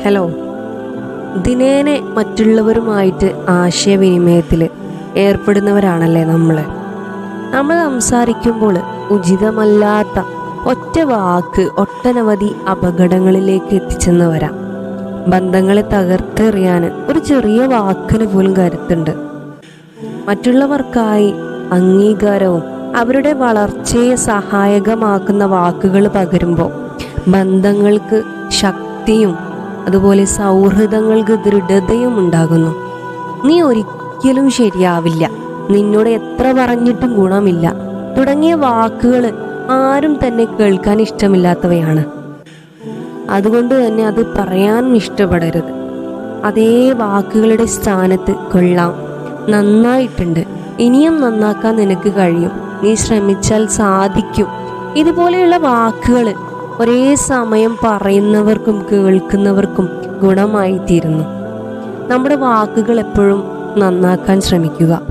Hello. ദിനേനെ മറ്റുള്ളവരുമായിട്ട് ആശയവിനിമയത്തിൽ ഏർപ്പെടുന്നവരാണല്ലേ നമ്മൾ സംസാരിക്കുമ്പോൾ ഉചിതമല്ലാത്ത ഒറ്റ വാക്ക് ഒട്ടനവധി അപകടങ്ങളിലേക്ക് എത്തിച്ചെന്ന് വരാം. ബന്ധങ്ങളെ തകർത്തെറിയാൻ ഒരു ചെറിയ വാക്കിന് പോലും കരുത്തുണ്ട്. മറ്റുള്ളവർക്കായി അംഗീകാരവും അവരുടെ വളർച്ചയെ സഹായകമാക്കുന്ന വാക്കുകൾ പകരുമ്പോൾ ബന്ധങ്ങൾക്ക് ശക്തിയും അതുപോലെ സൗഹൃദങ്ങൾക്ക് ദൃഢതയും ഉണ്ടാകുന്നു. നീ ഒരിക്കലും ശരിയാവില്ല, നിന്നോട് എത്ര പറഞ്ഞിട്ടും ഗുണമില്ല തുടങ്ങിയ വാക്കുകൾ ആരും തന്നെ കേൾക്കാൻ ഇഷ്ടമില്ലാത്തവയാണ്. അതുകൊണ്ട് തന്നെ അത് പറയാനും ഇഷ്ടപ്പെടരുത്. അതേ വാക്കുകളുടെ സ്ഥാനത്ത് കൊള്ളാം, നന്നായിട്ടുണ്ട്, ഇനിയും നന്നാക്കാൻ നിനക്ക് കഴിയും, നീ ശ്രമിച്ചാൽ സാധിക്കും, ഇതുപോലെയുള്ള വാക്കുകൾ ഒരേ സമയം പറയുന്നവർക്കും കേൾക്കുന്നവർക്കും ഗുണമായി തീരുന്നു. നമ്മുടെ വാക്കുകൾ എപ്പോഴും നന്നാക്കാൻ ശ്രമിക്കുക.